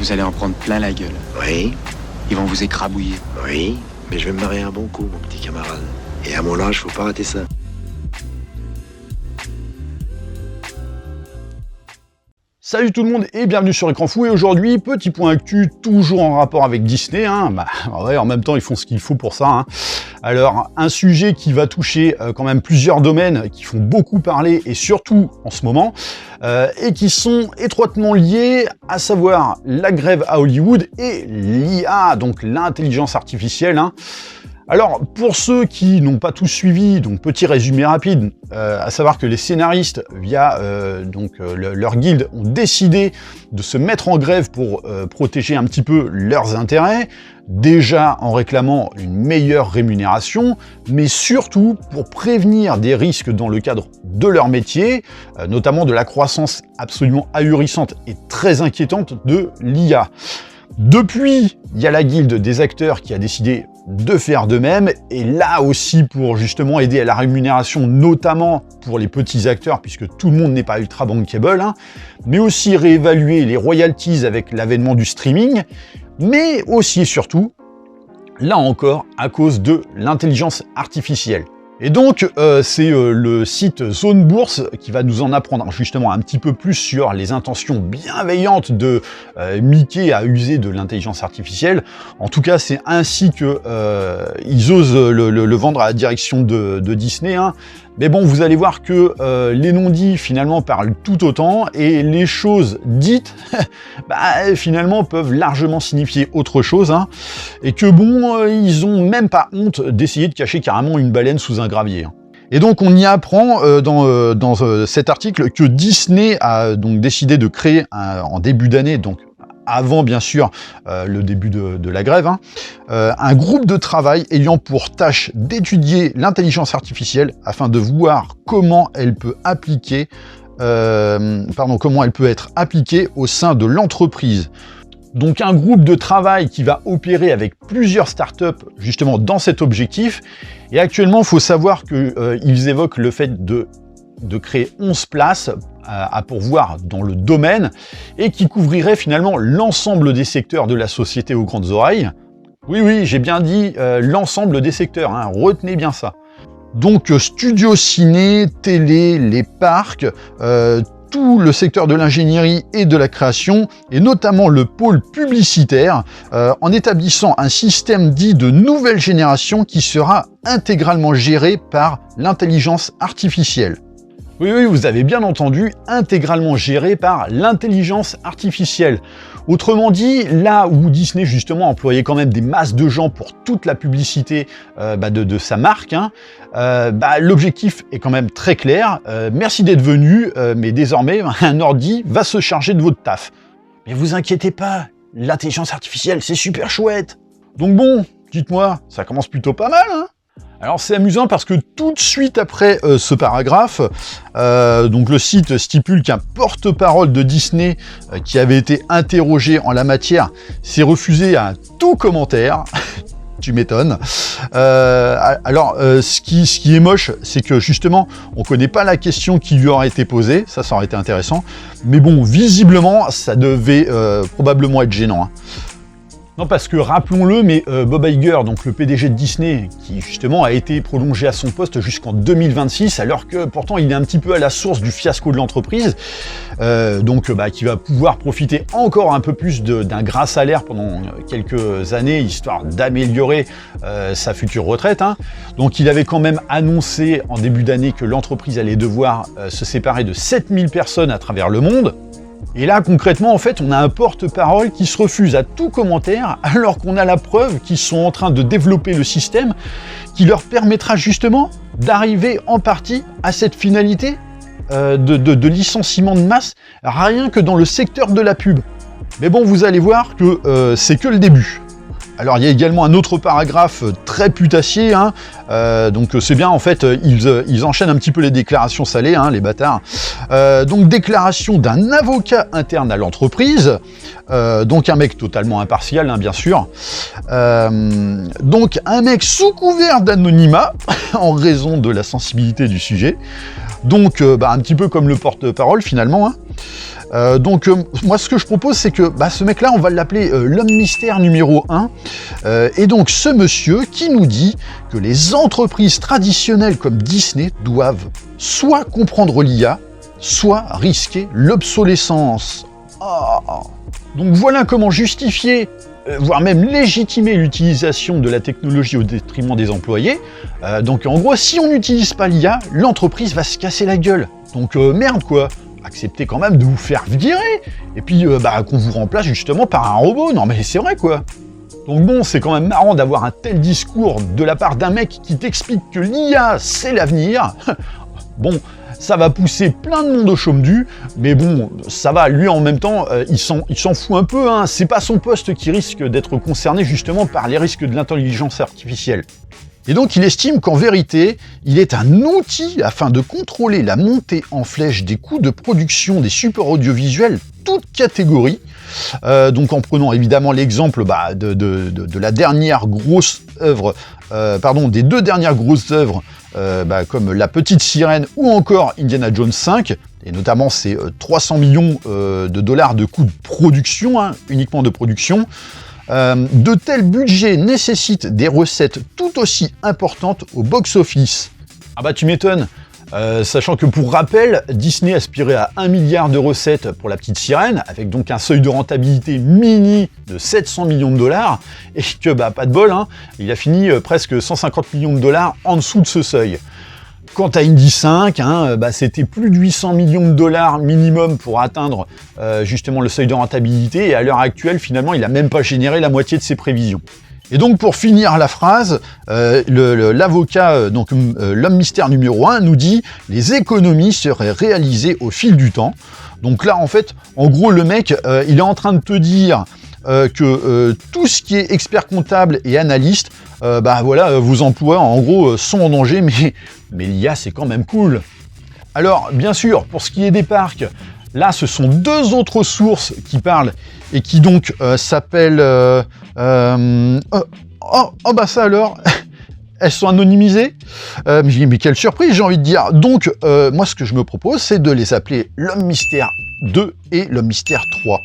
Vous allez en prendre plein la gueule. Oui, Ils vont vous écrabouiller. oui, mais je vais me marrer un bon coup, mon petit camarade. Et à mon âge, faut pas rater ça. Salut tout le monde et bienvenue sur Écran Fou. Et aujourd'hui, petit point actu, toujours en rapport avec Disney. Ouais, en même temps, ils font ce qu'il faut pour ça. Alors, un sujet qui va toucher quand même plusieurs domaines qui font beaucoup parler, et surtout en ce moment, et qui sont étroitement liés, à savoir la grève à Hollywood et l'IA, donc l'intelligence artificielle. Alors, pour ceux qui n'ont pas tous suivi, donc petit résumé rapide, à savoir que les scénaristes, via leur guilde, ont décidé de se mettre en grève pour protéger un petit peu leurs intérêts, déjà en réclamant une meilleure rémunération, mais surtout pour prévenir des risques dans le cadre de leur métier, notamment de la croissance absolument ahurissante et très inquiétante de l'IA. Depuis, il y a la guilde des acteurs qui a décidé de faire de même, et là aussi pour justement aider à la rémunération, notamment pour les petits acteurs, puisque tout le monde n'est pas ultra bankable, mais aussi réévaluer les royalties avec l'avènement du streaming, mais aussi et surtout, là encore, à cause de l'intelligence artificielle. Et donc, c'est le site Zone Bourse qui va nous en apprendre justement un petit peu plus sur les intentions bienveillantes de Mickey à user de l'intelligence artificielle. En tout cas, c'est ainsi que ils osent le vendre à la direction de Disney. Mais bon, vous allez voir que les non-dits finalement parlent tout autant, et les choses dites, finalement peuvent largement signifier autre chose, et que bon, ils ont même pas honte d'essayer de cacher carrément une baleine sous un gravier. Et donc on y apprend dans cet article que Disney a donc décidé de créer en début d'année, donc avant bien sûr le début de la grève, un groupe de travail ayant pour tâche d'étudier l'intelligence artificielle afin de voir comment elle peut être appliquée au sein de l'entreprise. Donc un groupe de travail qui va opérer avec plusieurs startups justement dans cet objectif. Et actuellement, il faut savoir qu'ils évoquent le fait de créer 11 places à pourvoir dans le domaine, et qui couvrirait finalement l'ensemble des secteurs de la société aux grandes oreilles. Oui, j'ai bien dit l'ensemble des secteurs, retenez bien ça. Donc studio ciné, télé, les parcs, tout le secteur de l'ingénierie et de la création, et notamment le pôle publicitaire, en établissant un système dit de nouvelle génération qui sera intégralement géré par l'intelligence artificielle. Oui, vous avez bien entendu, intégralement géré par l'intelligence artificielle. Autrement dit, là où Disney justement employait quand même des masses de gens pour toute la publicité de sa marque, l'objectif est quand même très clair. Merci d'être venu, mais désormais, un ordi va se charger de votre taf. Mais vous inquiétez pas, l'intelligence artificielle, c'est super chouette. Donc bon, dites-moi, ça commence plutôt pas mal, Alors c'est amusant parce que tout de suite après ce paragraphe, donc le site stipule qu'un porte-parole de Disney qui avait été interrogé en la matière s'est refusé à tout commentaire. Tu m'étonnes. Ce qui est moche, c'est que justement, on connaît pas la question qui lui aurait été posée, ça aurait été intéressant, mais bon, visiblement, ça devait probablement être gênant. Non, parce que rappelons-le, mais Bob Iger, donc le PDG de Disney, qui justement a été prolongé à son poste jusqu'en 2026, alors que pourtant il est un petit peu à la source du fiasco de l'entreprise, qui va pouvoir profiter encore un peu plus d'un gras salaire pendant quelques années, histoire d'améliorer sa future retraite. Donc il avait quand même annoncé en début d'année que l'entreprise allait devoir se séparer de 7000 personnes à travers le monde. Et là, concrètement, en fait, on a un porte-parole qui se refuse à tout commentaire, alors qu'on a la preuve qu'ils sont en train de développer le système qui leur permettra justement d'arriver en partie à cette finalité de licenciement de masse, rien que dans le secteur de la pub. Mais bon, vous allez voir que c'est que le début. Alors il y a également un autre paragraphe très putassier, donc c'est bien en fait, ils enchaînent un petit peu les déclarations salées, les bâtards. Donc déclaration d'un avocat interne à l'entreprise, donc un mec totalement impartial, bien sûr. Donc un mec sous couvert d'anonymat, en raison de la sensibilité du sujet. Donc un petit peu comme le porte-parole finalement. Moi, ce que je propose, c'est que ce mec-là, on va l'appeler l'homme mystère numéro 1. Et donc, ce monsieur qui nous dit que les entreprises traditionnelles comme Disney doivent soit comprendre l'IA, soit risquer l'obsolescence. Donc voilà comment justifier, voire même légitimer l'utilisation de la technologie au détriment des employés. Donc en gros, si on n'utilise pas l'IA, l'entreprise va se casser la gueule. Donc merde quoi, acceptez quand même de vous faire virer, et puis qu'on vous remplace justement par un robot. Non mais c'est vrai quoi. Donc bon, c'est quand même marrant d'avoir un tel discours de la part d'un mec qui t'explique que l'IA c'est l'avenir. Bon, ça va pousser plein de monde au chaume du, mais bon, ça va, lui en même temps, il s'en fout un peu, hein. C'est pas son poste qui risque d'être concerné justement par les risques de l'intelligence artificielle. Et donc il estime qu'en vérité, il est un outil afin de contrôler la montée en flèche des coûts de production des supports audiovisuels, toutes catégories. Donc en prenant évidemment l'exemple de la dernière grosse œuvre, des deux dernières grosses œuvres, comme La Petite Sirène ou encore Indiana Jones 5, et notamment ces 300 millions de dollars de coûts de production, uniquement de production. De tels budgets nécessitent des recettes tout aussi importantes au box-office. Ah bah tu m'étonnes, sachant que pour rappel, Disney aspirait à 1 milliard de recettes pour La Petite Sirène, avec donc un seuil de rentabilité mini de 700 millions de dollars, et que pas de bol, il a fini presque 150 millions de dollars en dessous de ce seuil. Quant à Indy 5, c'était plus de 800 millions de dollars minimum pour atteindre justement le seuil de rentabilité, et à l'heure actuelle, finalement, il n'a même pas généré la moitié de ses prévisions. Et donc, pour finir la phrase, l'avocat, l'homme mystère numéro 1, nous dit « Les économies seraient réalisées au fil du temps ». Donc là, en fait, en gros, le mec, il est en train de te dire que tout ce qui est expert comptable et analyste, vos emplois, en gros, sont en danger, mais l'IA, c'est quand même cool. Alors, bien sûr, pour ce qui est des parcs, là, ce sont deux autres sources qui parlent et qui donc s'appellent... ça alors elles sont anonymisées, mais quelle surprise, j'ai envie de dire. Donc, moi, ce que je me propose, c'est de les appeler l'homme mystère 2 et l'homme mystère 3.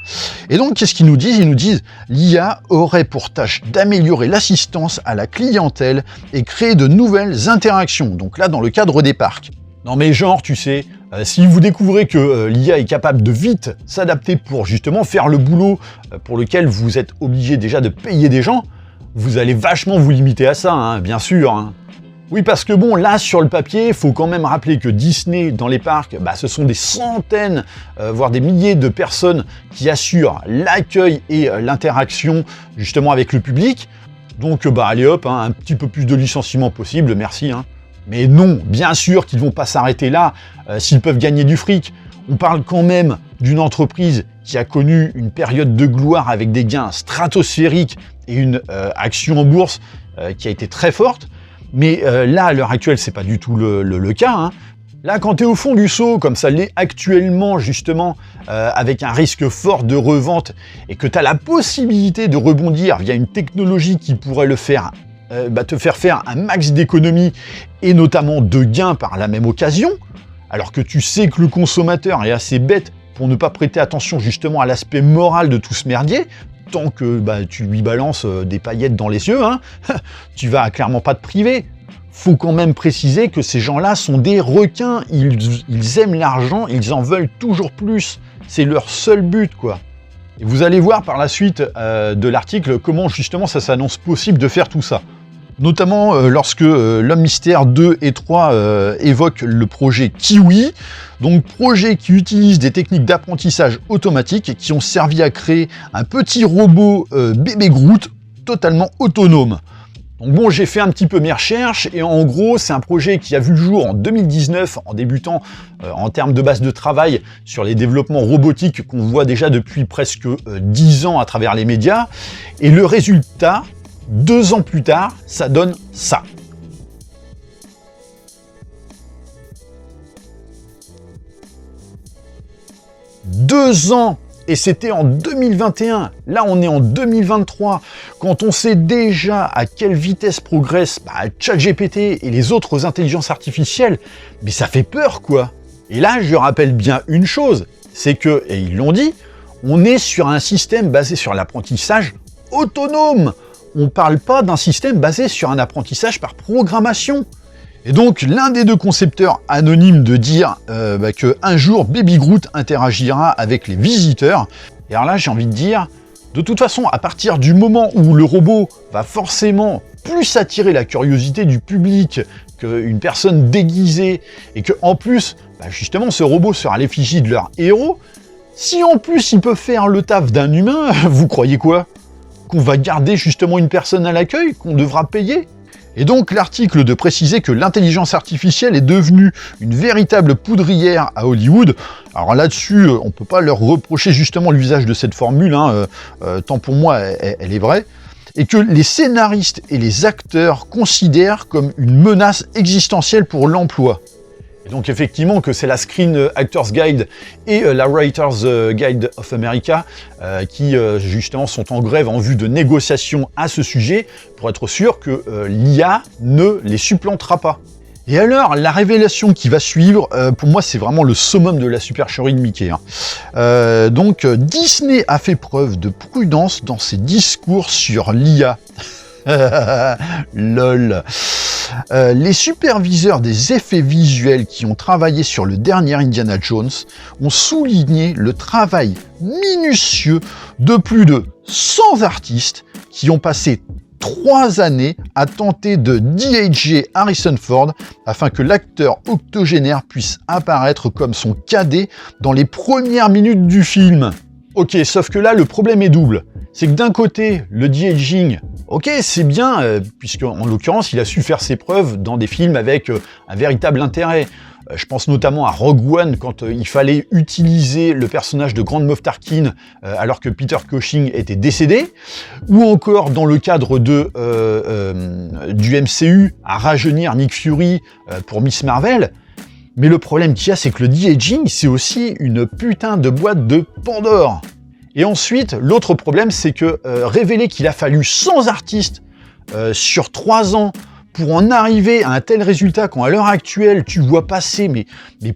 Et donc, qu'est-ce qu'ils nous disent ? Ils nous disent « L'IA aurait pour tâche d'améliorer l'assistance à la clientèle et créer de nouvelles interactions. » Donc là, dans le cadre des parcs. Non mais genre, tu sais, si vous découvrez que l'IA est capable de vite s'adapter pour justement faire le boulot pour lequel vous êtes obligé déjà de payer des gens, vous allez vachement vous limiter à ça, bien sûr. Oui, parce que bon, là, sur le papier, il faut quand même rappeler que Disney, dans les parcs, ce sont des centaines, voire des milliers de personnes qui assurent l'accueil et l'interaction, justement, avec le public. Donc, allez hop, un petit peu plus de licenciements possible, merci. Mais non, bien sûr qu'ils ne vont pas s'arrêter là, s'ils peuvent gagner du fric. On parle quand même d'une entreprise qui a connu une période de gloire avec des gains stratosphériques et une action en bourse qui a été très forte. Mais là, à l'heure actuelle, c'est pas du tout le cas. Là, quand tu es au fond du seau, comme ça l'est actuellement, justement, avec un risque fort de revente, et que tu as la possibilité de rebondir via une technologie qui pourrait le faire, te faire faire un max d'économies, et notamment de gains par la même occasion, alors que tu sais que le consommateur est assez bête pour ne pas prêter attention justement à l'aspect moral de tout ce merdier, tant que tu lui balances des paillettes dans les yeux, tu vas clairement pas te priver. Faut quand même préciser que ces gens-là sont des requins, ils aiment l'argent, ils en veulent toujours plus, c'est leur seul but, quoi. Et vous allez voir par la suite de l'article comment justement ça s'annonce possible de faire tout ça. Notamment lorsque l'homme mystère 2 et 3 évoquent le projet Kiwi, donc projet qui utilise des techniques d'apprentissage automatique et qui ont servi à créer un petit robot bébé Groot totalement autonome. Donc bon, j'ai fait un petit peu mes recherches et en gros, c'est un projet qui a vu le jour en 2019 en débutant en termes de base de travail sur les développements robotiques qu'on voit déjà depuis presque 10 ans à travers les médias. Et le résultat, 2 ans plus tard, ça donne ça. Deux ans, et c'était en 2021. Là, on est en 2023. Quand on sait déjà à quelle vitesse progresse ChatGPT et les autres intelligences artificielles, mais ça fait peur, quoi. Et là, je rappelle bien une chose, c'est que, et ils l'ont dit, on est sur un système basé sur l'apprentissage autonome. On ne parle pas d'un système basé sur un apprentissage par programmation. Et donc, l'un des deux concepteurs anonymes de dire qu'un jour, Baby Groot interagira avec les visiteurs. Et alors là, j'ai envie de dire, de toute façon, à partir du moment où le robot va forcément plus attirer la curiosité du public qu'une personne déguisée, et que en plus, justement, ce robot sera l'effigie de leur héros, si en plus il peut faire le taf d'un humain, vous croyez quoi? Qu'on va garder justement une personne à l'accueil, qu'on devra payer? Et donc l'article de préciser que l'intelligence artificielle est devenue une véritable poudrière à Hollywood. Alors là-dessus, on ne peut pas leur reprocher justement l'usage de cette formule, tant pour moi elle est vraie, et que les scénaristes et les acteurs considèrent comme une menace existentielle pour l'emploi. Et donc effectivement que c'est la Screen Actors Guild et la Writers Guild of America qui justement sont en grève en vue de négociations à ce sujet pour être sûr que l'IA ne les supplantera pas. Et alors, la révélation qui va suivre, pour moi c'est vraiment le summum de la supercherie de Mickey. Donc Disney a fait preuve de prudence dans ses discours sur l'IA. Lol. Les superviseurs des effets visuels qui ont travaillé sur le dernier Indiana Jones ont souligné le travail minutieux de plus de 100 artistes qui ont passé 3 années à tenter de de-ager Harrison Ford afin que l'acteur octogénaire puisse apparaître comme son cadet dans les premières minutes du film. Ok, sauf que là, le problème est double. C'est que d'un côté, le de-aging, ok, c'est bien, puisqu'en l'occurrence, il a su faire ses preuves dans des films avec un véritable intérêt. Je pense notamment à Rogue One, quand il fallait utiliser le personnage de Grand Moff Tarkin alors que Peter Cushing était décédé, ou encore dans le cadre du MCU, à rajeunir Nick Fury pour Miss Marvel. Mais le problème qu'il y a, c'est que le de-aging, c'est aussi une putain de boîte de Pandore. Et ensuite, l'autre problème, c'est que révéler qu'il a fallu 100 artistes sur 3 ans pour en arriver à un tel résultat, quand à l'heure actuelle, tu vois passer mais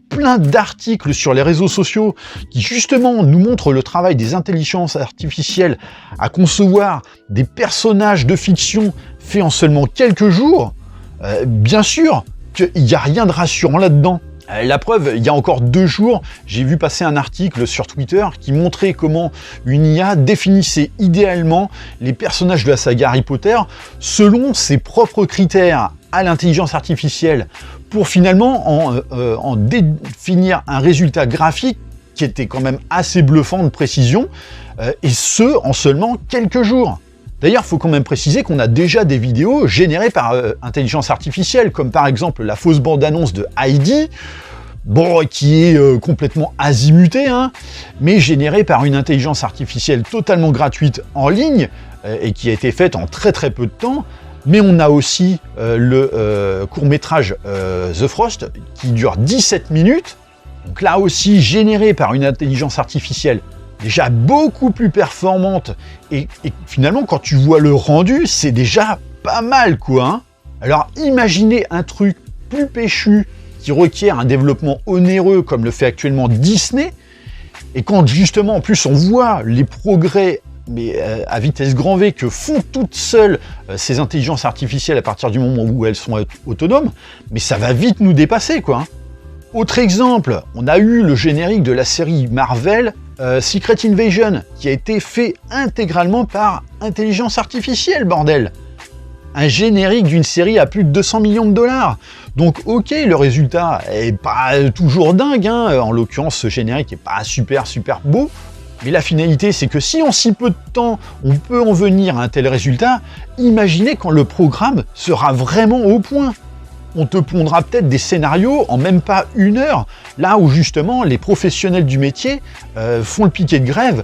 plein d'articles sur les réseaux sociaux qui justement nous montrent le travail des intelligences artificielles à concevoir des personnages de fiction faits en seulement quelques jours, bien sûr qu'il n'y a rien de rassurant là-dedans. La preuve, il y a encore 2 jours, j'ai vu passer un article sur Twitter qui montrait comment une IA définissait idéalement les personnages de la saga Harry Potter selon ses propres critères à l'intelligence artificielle pour finalement en définir un résultat graphique qui était quand même assez bluffant de précision, et ce, en seulement quelques jours. D'ailleurs, il faut quand même préciser qu'on a déjà des vidéos générées par intelligence artificielle, comme par exemple la fausse bande-annonce de Heidi, bon, qui est complètement azimutée, mais générée par une intelligence artificielle totalement gratuite en ligne, et qui a été faite en très très peu de temps. Mais on a aussi le court-métrage The Frost, qui dure 17 minutes, donc là aussi généré par une intelligence artificielle déjà beaucoup plus performante, et finalement quand tu vois le rendu, c'est déjà pas mal quoi. Alors imaginez un truc plus péchu qui requiert un développement onéreux comme le fait actuellement Disney, et quand justement en plus on voit les progrès à vitesse grand V que font toutes seules ces intelligences artificielles à partir du moment où elles sont autonomes, mais ça va vite nous dépasser quoi. Autre exemple, on a eu le générique de la série Marvel Secret Invasion, qui a été fait intégralement par intelligence artificielle, bordel. Un générique d'une série à plus de 200 millions de dollars. Donc ok, le résultat est pas toujours dingue, en l'occurrence ce générique est pas super beau, mais la finalité c'est que si en si peu de temps on peut en venir à un tel résultat, imaginez quand le programme sera vraiment au point. On te pondra peut-être des scénarios en même pas 1 heure, là où justement les professionnels du métier font le piquet de grève,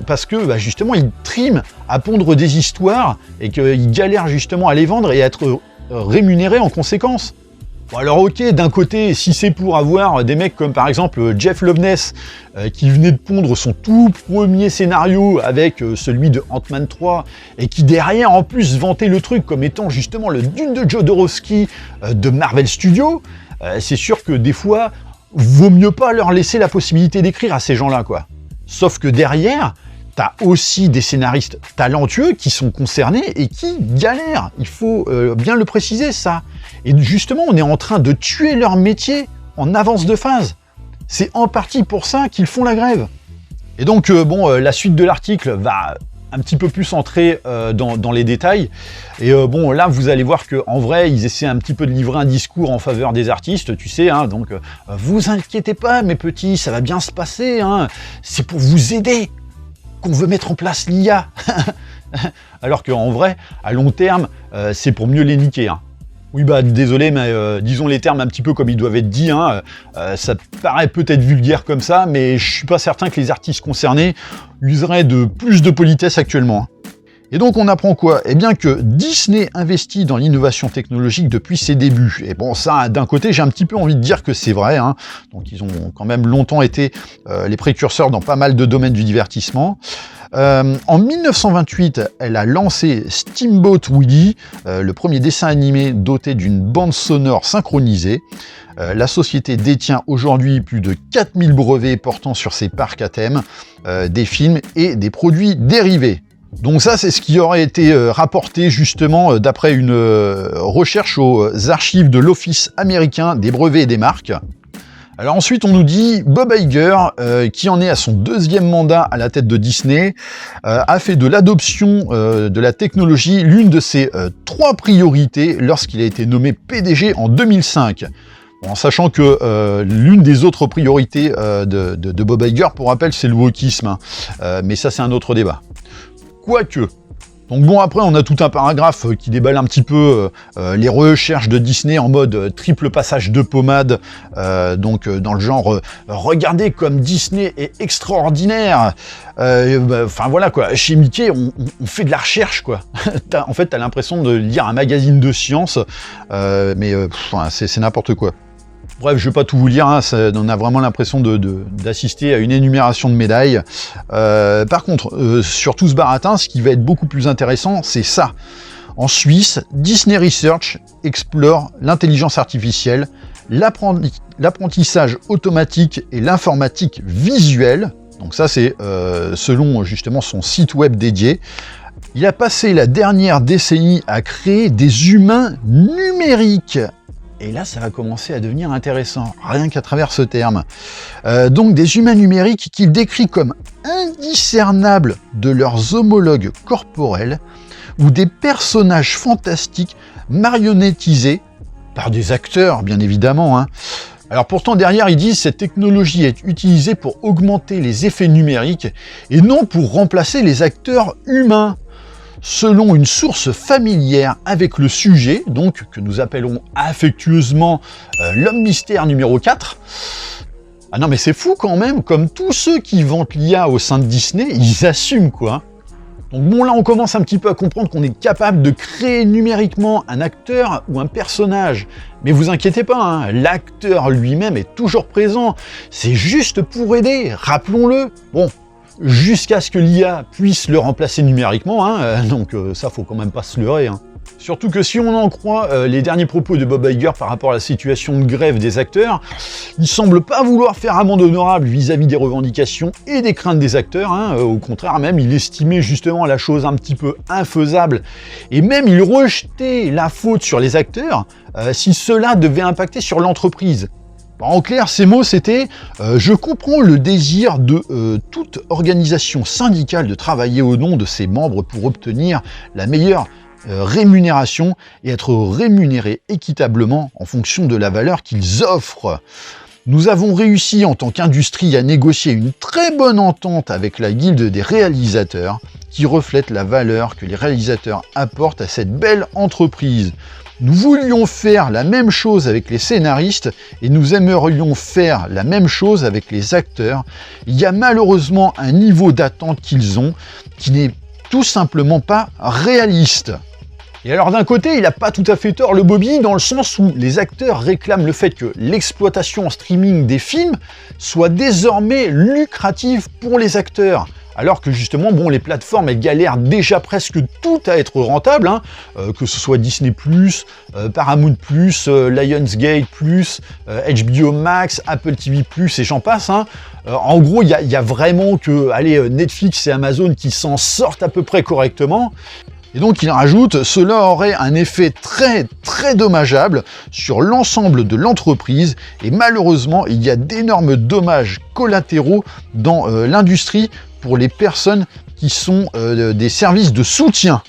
parce que justement ils triment à pondre des histoires et qu'ils galèrent justement à les vendre et à être rémunérés en conséquence. Bon alors ok, d'un côté, si c'est pour avoir des mecs comme par exemple Jeff Loveness qui venait de pondre son tout premier scénario avec celui de Ant-Man 3 et qui derrière en plus vantait le truc comme étant justement le Dune de Jodorowsky de Marvel Studios, c'est sûr que des fois vaut mieux pas leur laisser la possibilité d'écrire à ces gens-là, quoi. Sauf que derrière, t'as aussi des scénaristes talentueux qui sont concernés et qui galèrent. Il faut bien le préciser, ça. Et justement, on est en train de tuer leur métier en avance de phase. C'est en partie pour ça qu'ils font la grève. Et donc, la suite de l'article va un petit peu plus entrer dans les détails. Et là, vous allez voir qu'en vrai, ils essaient un petit peu de livrer un discours en faveur des artistes, tu sais, hein, donc vous inquiétez pas, mes petits, ça va bien se passer, hein, c'est pour vous aider qu'on veut mettre en place l'IA. Alors qu'en vrai, à long terme, c'est pour mieux les niquer, hein. Oui, désolé, mais disons les termes un petit peu comme ils doivent être dits, hein. Ça paraît peut-être vulgaire comme ça, mais je suis pas certain que les artistes concernés useraient de plus de politesse actuellement. Et donc on apprend quoi? Eh bien que Disney investit dans l'innovation technologique depuis ses débuts. Et bon, ça, d'un côté, j'ai un petit peu envie de dire que c'est vrai, hein. Donc ils ont quand même longtemps été les précurseurs dans pas mal de domaines du divertissement. En 1928, elle a lancé Steamboat Willie, le premier dessin animé doté d'une bande sonore synchronisée. La société détient aujourd'hui plus de 4000 brevets portant sur ses parcs à thème, des films et des produits dérivés. Donc ça, c'est ce qui aurait été rapporté justement d'après une recherche aux archives de l'Office américain des brevets et des marques. Alors ensuite, on nous dit Bob Iger, qui en est à son 2e mandat à la tête de Disney, a fait de l'adoption de la technologie l'une de ses 3 priorités lorsqu'il a été nommé PDG en 2005. En sachant que l'une des autres priorités de Bob Iger, pour rappel, c'est le wokisme, hein. Mais ça, c'est un autre débat. Quoique. Donc bon, après, on a tout un paragraphe qui déballe un petit peu les recherches de Disney en mode triple passage de pommade, donc dans le genre regardez comme Disney est extraordinaire. Enfin voilà quoi, chez Mickey, on fait de la recherche quoi. En fait, t'as l'impression de lire un magazine de science, mais c'est n'importe quoi. Bref, je vais pas tout vous lire, hein, on a vraiment l'impression d'assister à une énumération de médailles. Par contre, sur tout ce baratin, ce qui va être beaucoup plus intéressant, c'est ça. En Suisse, Disney Research explore l'intelligence artificielle, l'apprentissage automatique et l'informatique visuelle. Donc ça, c'est selon justement son site web dédié. Il a passé la dernière décennie à créer des humains numériques. Et là, ça va commencer à devenir intéressant, rien qu'à travers ce terme. Donc des humains numériques qu'il décrit comme indiscernables de leurs homologues corporels ou des personnages fantastiques marionnettisés par des acteurs, bien évidemment, hein. Alors pourtant, derrière, ils disent que cette technologie est utilisée pour augmenter les effets numériques et non pour remplacer les acteurs humains. Selon une source familière avec le sujet, donc que nous appelons affectueusement l'homme mystère numéro 4. Ah non mais c'est fou quand même, comme tous ceux qui vantent l'IA au sein de Disney, ils assument quoi. Donc bon, là on commence un petit peu à comprendre qu'on est capable de créer numériquement un acteur ou un personnage. Mais vous inquiétez pas, hein, l'acteur lui-même est toujours présent. C'est juste pour aider, rappelons-le. Bon. Jusqu'à ce que l'IA puisse le remplacer numériquement, hein, donc ça faut quand même pas se leurrer. Hein. Surtout que si on en croit les derniers propos de Bob Iger par rapport à la situation de grève des acteurs, il semble pas vouloir faire amende honorable vis-à-vis des revendications et des craintes des acteurs, hein. Au contraire même, il estimait justement la chose un petit peu infaisable, et même il rejetait la faute sur les acteurs si cela devait impacter sur l'entreprise. En clair, ces mots, c'était « Je comprends le désir de toute organisation syndicale de travailler au nom de ses membres pour obtenir la meilleure rémunération et être rémunérés équitablement en fonction de la valeur qu'ils offrent. Nous avons réussi en tant qu'industrie à négocier une très bonne entente avec la guilde des réalisateurs qui reflète la valeur que les réalisateurs apportent à cette belle entreprise. Nous voulions faire la même chose avec les scénaristes et nous aimerions faire la même chose avec les acteurs. Il y a malheureusement un niveau d'attente qu'ils ont qui n'est tout simplement pas réaliste. Et alors d'un côté, il n'a pas tout à fait tort le Bobby, dans le sens où les acteurs réclament le fait que l'exploitation en streaming des films soit désormais lucrative pour les acteurs. alors que justement, bon, les plateformes, elles galèrent déjà presque toutes à être rentables, hein, que ce soit Disney+, Paramount+, Lionsgate+, HBO Max, Apple TV+, et j'en passe. Hein. En gros, il y a vraiment que Netflix et Amazon qui s'en sortent à peu près correctement. Et donc il rajoute, cela aurait un effet très très dommageable sur l'ensemble de l'entreprise et malheureusement il y a d'énormes dommages collatéraux dans l'industrie pour les personnes qui sont des services de soutien.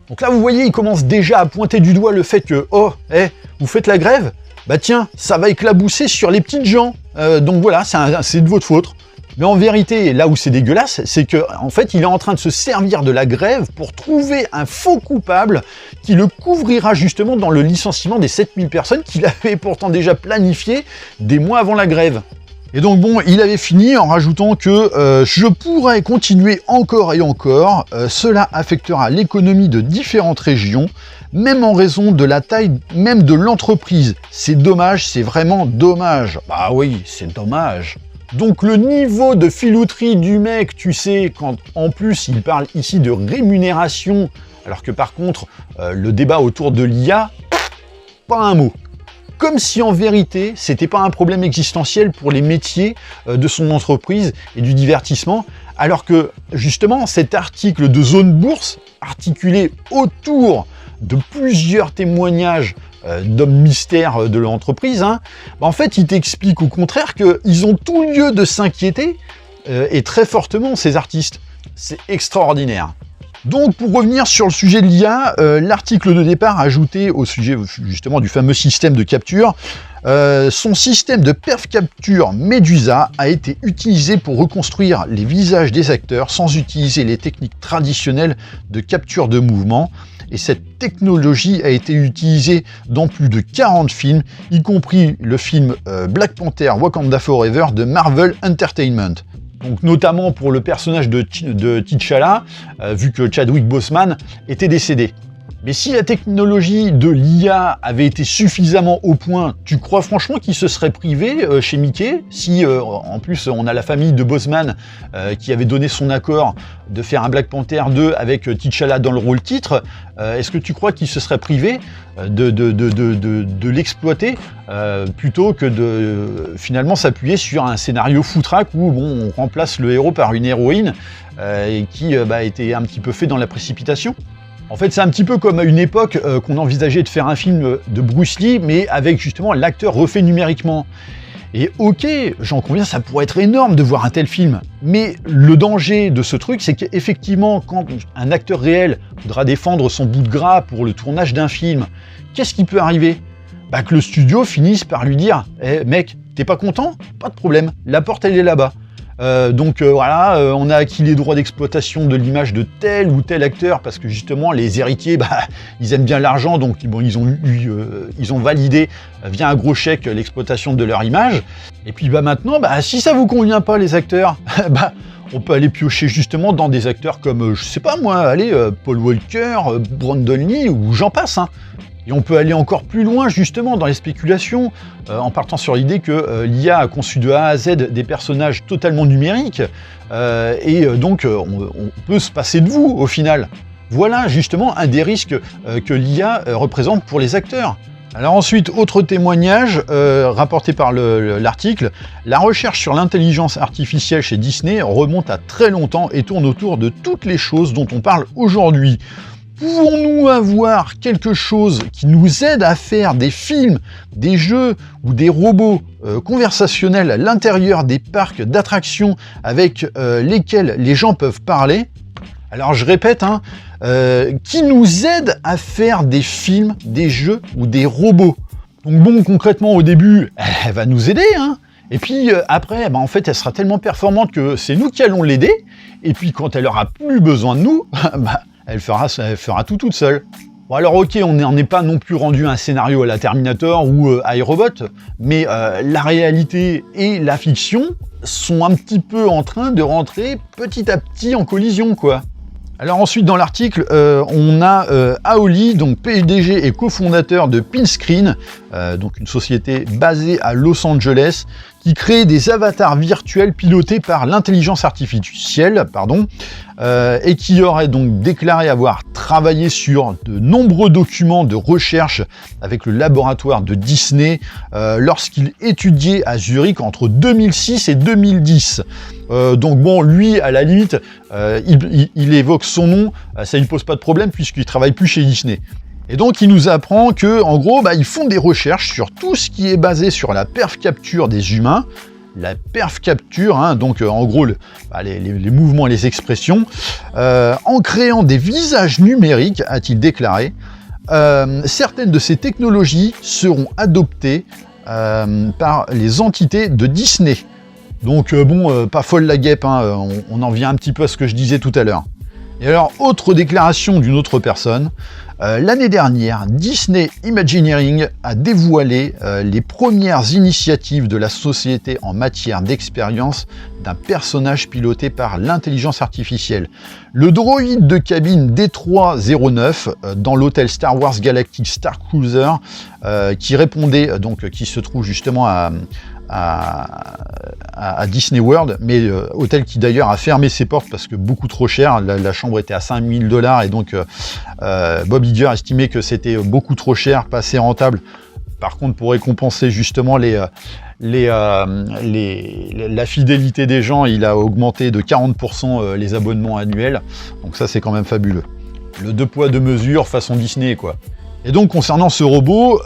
Donc là vous voyez, il commence déjà à pointer du doigt le fait que, vous faites la grève? Bah tiens, ça va éclabousser sur les petites gens, donc voilà, c'est de votre faute. Mais en vérité, là où c'est dégueulasse, c'est que en fait, il est en train de se servir de la grève pour trouver un faux coupable qui le couvrira justement dans le licenciement des 7000 personnes qu'il avait pourtant déjà planifié des mois avant la grève. Et donc bon, il avait fini en rajoutant que je pourrais continuer encore et encore, cela affectera l'économie de différentes régions, même en raison de la taille même de l'entreprise. C'est dommage, c'est vraiment dommage. Bah oui, c'est dommage. Donc le niveau de filouterie du mec, tu sais, quand en plus il parle ici de rémunération, alors que par contre, le débat autour de l'IA, pas un mot. Comme si en vérité, c'était pas un problème existentiel pour les métiers de son entreprise et du divertissement, alors que justement cet article de Zone Bourse, articulé autour de plusieurs témoignages d'hommes mystères de l'entreprise, en fait, il t'explique au contraire qu'ils ont tout lieu de s'inquiéter, et très fortement, ces artistes. C'est extraordinaire. Donc, pour revenir sur le sujet de l'IA, l'article de départ ajouté au sujet justement du fameux système de capture, son système de perf capture Medusa a été utilisé pour reconstruire les visages des acteurs sans utiliser les techniques traditionnelles de capture de mouvement. Et cette technologie a été utilisée dans plus de 40 films, y compris le film Black Panther Wakanda Forever de Marvel Entertainment. Donc notamment pour le personnage de T'Challa, vu que Chadwick Boseman était décédé. Mais si la technologie de l'IA avait été suffisamment au point, tu crois franchement qu'il se serait privé chez Mickey, si en plus on a la famille de Boseman qui avait donné son accord de faire un Black Panther 2 avec T'Challa dans le rôle titre, est-ce que tu crois qu'il se serait privé de l'exploiter plutôt que de finalement s'appuyer sur un scénario foutraque où bon, on remplace le héros par une héroïne et qui était un petit peu fait dans la précipitation? En fait, c'est un petit peu comme à une époque qu'on envisageait de faire un film de Bruce Lee, mais avec justement l'acteur refait numériquement. Et ok, j'en conviens, ça pourrait être énorme de voir un tel film. Mais le danger de ce truc, c'est qu'effectivement, quand un acteur réel voudra défendre son bout de gras pour le tournage d'un film, qu'est-ce qui peut arriver? Que le studio finisse par lui dire « Eh mec, t'es pas content? Pas de problème, la porte elle est là-bas. » Voilà, on a acquis les droits d'exploitation de l'image de tel ou tel acteur parce que justement les héritiers, ils aiment bien l'argent, donc bon, ils ont validé via un gros chèque l'exploitation de leur image. Et puis maintenant, si ça vous convient pas les acteurs, on peut aller piocher justement dans des acteurs comme, je sais pas moi, Paul Walker, Brandon Lee ou j'en passe. Et on peut aller encore plus loin justement dans les spéculations, en partant sur l'idée que l'IA a conçu de A à Z des personnages totalement numériques, et donc on peut se passer de vous au final. Voilà justement un des risques que l'IA représente pour les acteurs. Alors ensuite, autre témoignage rapporté par l'article, la recherche sur l'intelligence artificielle chez Disney remonte à très longtemps et tourne autour de toutes les choses dont on parle aujourd'hui. Pouvons-nous avoir quelque chose qui nous aide à faire des films, des jeux ou des robots conversationnels à l'intérieur des parcs d'attractions avec lesquels les gens peuvent parler? Alors je répète, qui nous aide à faire des films, des jeux ou des robots? Donc bon, concrètement au début, elle va nous aider, et puis après, en fait, elle sera tellement performante que c'est nous qui allons l'aider, et puis quand elle aura plus besoin de nous, elle fera tout toute seule. Bon alors ok, on n'en est pas non plus rendu à un scénario à la Terminator ou à iRobot, mais la réalité et la fiction sont un petit peu en train de rentrer petit à petit en collision, quoi. Alors ensuite dans l'article, on a Aoli, donc PDG et cofondateur de Pinscreen, donc une société basée à Los Angeles, qui crée des avatars virtuels pilotés par l'intelligence artificielle, et qui aurait donc déclaré avoir travaillé sur de nombreux documents de recherche avec le laboratoire de Disney lorsqu'il étudiait à Zurich entre 2006 et 2010. Donc bon, lui, à la limite, il évoque son nom, ça ne lui pose pas de problème puisqu'il travaille plus chez Disney. Et donc il nous apprend que, en gros, ils font des recherches sur tout ce qui est basé sur la perf capture des humains. La perf capture, donc en gros les mouvements et les expressions, en créant des visages numériques, a-t-il déclaré. Certaines de ces technologies seront adoptées par les entités de Disney. Donc pas folle la guêpe, on en vient un petit peu à ce que je disais tout à l'heure. Et alors, autre déclaration d'une autre personne, l'année dernière, Disney Imagineering a dévoilé les premières initiatives de la société en matière d'expérience d'un personnage piloté par l'intelligence artificielle. Le droïde de cabine D309 dans l'hôtel Star Wars Galactic Star Cruiser, qui répondait, qui se trouve justement à Disney World, mais hôtel qui d'ailleurs a fermé ses portes parce que beaucoup trop cher, la chambre était à $5 000 et donc Bob Iger estimait que c'était beaucoup trop cher, pas assez rentable. Par contre, pour récompenser justement la fidélité des gens, il a augmenté de 40% les abonnements annuels, donc ça c'est quand même fabuleux. Le 2 poids 2 mesures façon Disney, quoi. Et donc concernant ce robot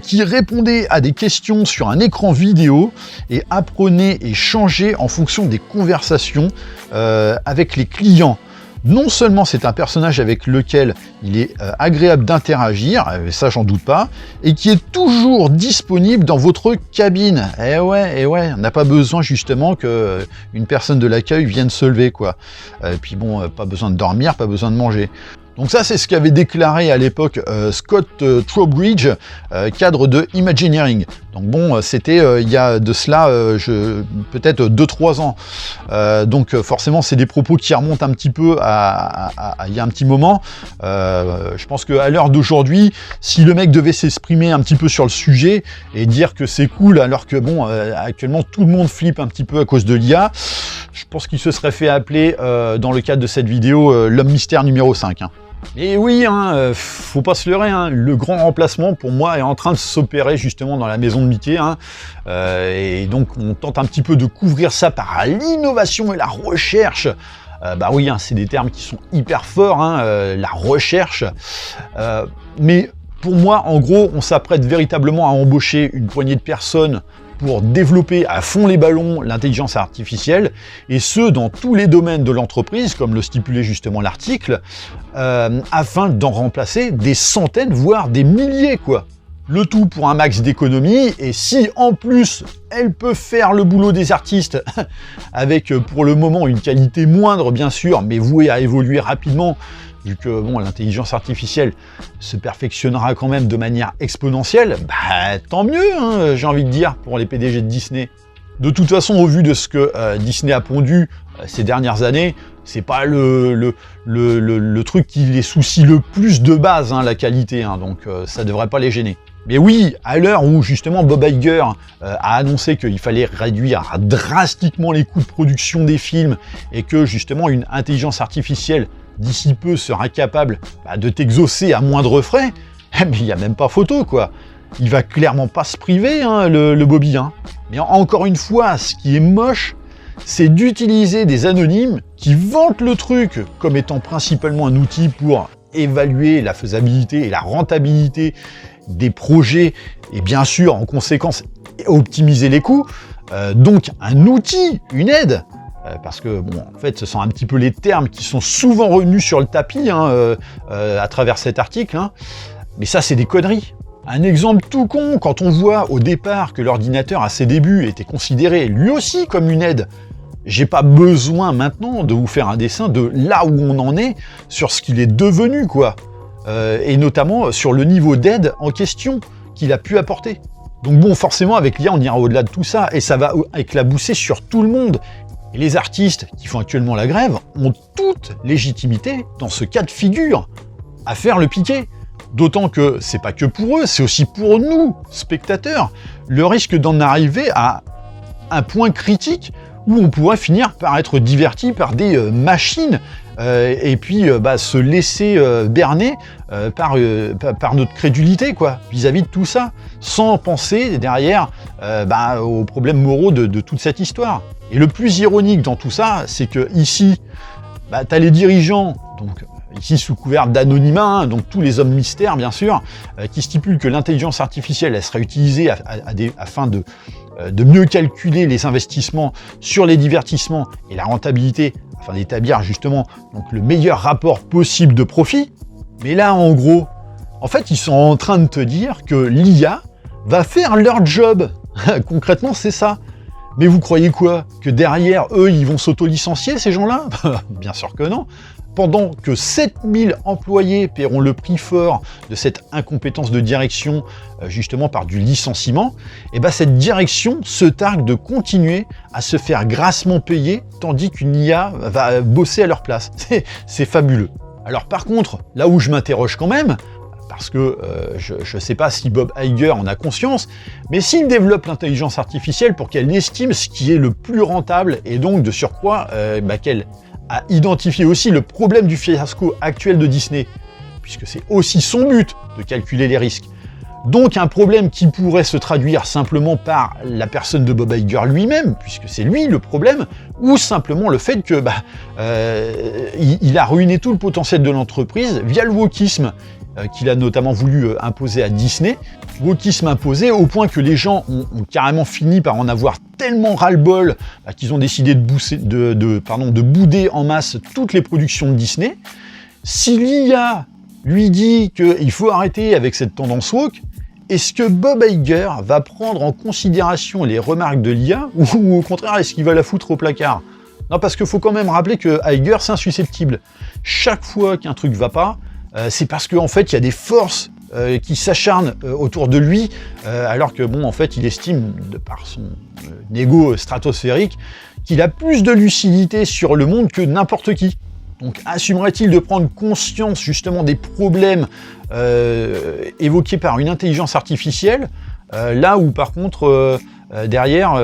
qui répondait à des questions sur un écran vidéo et apprenait et changeait en fonction des conversations avec les clients. Non seulement c'est un personnage avec lequel il est agréable d'interagir, ça j'en doute pas, et qui est toujours disponible dans votre cabine. Eh ouais, on n'a pas besoin justement qu'une personne de l'accueil vienne se lever, quoi. Et puis bon, pas besoin de dormir, pas besoin de manger. Donc ça, c'est ce qu'avait déclaré à l'époque Scott Trowbridge, cadre de Imagineering. Donc bon, c'était il y a de cela peut-être 2-3 ans. Donc forcément, c'est des propos qui remontent un petit peu à il y a un petit moment. Je pense qu'à l'heure d'aujourd'hui, si le mec devait s'exprimer un petit peu sur le sujet et dire que c'est cool, alors que bon, actuellement, tout le monde flippe un petit peu à cause de l'IA, je pense qu'il se serait fait appeler, dans le cadre de cette vidéo, l'homme mystère numéro 5. Et oui, faut pas se leurrer, le grand remplacement pour moi est en train de s'opérer justement dans la maison de Mickey, et donc on tente un petit peu de couvrir ça par l'innovation et la recherche. Oui, c'est des termes qui sont hyper forts, la recherche, mais pour moi, en gros, on s'apprête véritablement à embaucher une poignée de personnes pour développer à fond les ballons l'intelligence artificielle, et ce, dans tous les domaines de l'entreprise, comme le stipulait justement l'article, afin d'en remplacer des centaines, voire des milliers, quoi. Le tout pour un max d'économie, et si en plus elle peut faire le boulot des artistes, avec pour le moment une qualité moindre bien sûr, mais vouée à évoluer rapidement, vu que bon, l'intelligence artificielle se perfectionnera quand même de manière exponentielle, tant mieux, j'ai envie de dire, pour les PDG de Disney. De toute façon, au vu de ce que Disney a pondu ces dernières années, c'est pas le truc qui les soucie le plus de base, la qualité, donc ça devrait pas les gêner. Mais oui, à l'heure où justement Bob Iger a annoncé qu'il fallait réduire drastiquement les coûts de production des films et que justement une intelligence artificielle d'ici peu sera capable de t'exaucer à moindre frais, mais il n'y a même pas photo, quoi. Il va clairement pas se priver, le Bobby. Mais encore une fois, ce qui est moche, c'est d'utiliser des anonymes qui vantent le truc comme étant principalement un outil pour évaluer la faisabilité et la rentabilité des projets, et bien sûr, en conséquence, optimiser les coûts. Donc un outil, une aide, parce que, bon, en fait, ce sont un petit peu les termes qui sont souvent revenus sur le tapis à travers cet article, mais ça, c'est des conneries. Un exemple tout con, quand on voit au départ que l'ordinateur, à ses débuts, était considéré lui aussi comme une aide, j'ai pas besoin maintenant de vous faire un dessin de là où on en est sur ce qu'il est devenu, quoi. Et notamment sur le niveau d'aide en question qu'il a pu apporter. Donc bon, forcément, avec l'IA, on ira au-delà de tout ça, et ça va éclabousser sur tout le monde. Et les artistes qui font actuellement la grève ont toute légitimité, dans ce cas de figure, à faire le piqué. D'autant que c'est pas que pour eux, c'est aussi pour nous, spectateurs, le risque d'en arriver à un point critique où on pourrait finir par être diverti par des machines et puis se laisser berner par notre crédulité quoi, vis-à-vis de tout ça, sans penser derrière aux problèmes moraux de toute cette histoire. Et le plus ironique dans tout ça, c'est que ici, t'as les dirigeants, donc ici sous couvert d'anonymat, donc tous les hommes mystères bien sûr, qui stipulent que l'intelligence artificielle elle sera utilisée afin de mieux calculer les investissements sur les divertissements et la rentabilité, afin d'établir justement donc, le meilleur rapport possible de profit. Mais là, en gros, en fait, ils sont en train de te dire que l'IA va faire leur job. Concrètement, c'est ça. Mais vous croyez quoi? Que derrière, eux, ils vont s'auto-licencier, ces gens-là? Bien sûr que non. Pendant que 7000 employés paieront le prix fort de cette incompétence de direction, justement par du licenciement, et cette direction se targue de continuer à se faire grassement payer, tandis qu'une IA va bosser à leur place. C'est fabuleux. Alors par contre, là où je m'interroge quand même, parce que je ne sais pas si Bob Iger en a conscience, mais s'il développe l'intelligence artificielle pour qu'elle estime ce qui est le plus rentable, et donc de surcroît qu'elle a identifié aussi le problème du fiasco actuel de Disney, puisque c'est aussi son but de calculer les risques. Donc un problème qui pourrait se traduire simplement par la personne de Bob Iger lui-même, puisque c'est lui le problème, ou simplement le fait que il a ruiné tout le potentiel de l'entreprise via le wokisme qu'il a notamment voulu imposer à Disney. Wokisme imposé au point que les gens ont carrément fini par en avoir tellement ras-le-bol qu'ils ont décidé de bouder en masse toutes les productions de Disney. Si l'IA lui dit qu'il faut arrêter avec cette tendance woke, est-ce que Bob Iger va prendre en considération les remarques de l'IA ou au contraire est-ce qu'il va la foutre au placard? Non, parce qu'il faut quand même rappeler que Iger c'est insusceptible. Chaque fois qu'un truc va pas, c'est parce qu'en fait il y a des forces qui s'acharnent autour de lui, alors que en fait il estime, de par son ego stratosphérique, qu'il a plus de lucidité sur le monde que n'importe qui. Donc assumerait-il de prendre conscience justement des problèmes évoqués par une intelligence artificielle, là où par contre derrière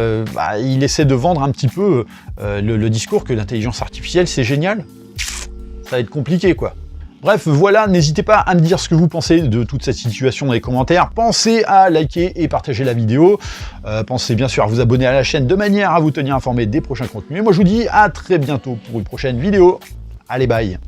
il essaie de vendre un petit peu le discours que l'intelligence artificielle c'est génial? Ça va être compliqué quoi. Bref, voilà, n'hésitez pas à me dire ce que vous pensez de toute cette situation dans les commentaires. Pensez à liker et partager la vidéo. Pensez bien sûr à vous abonner à la chaîne de manière à vous tenir informé des prochains contenus. Et moi, je vous dis à très bientôt pour une prochaine vidéo. Allez, bye!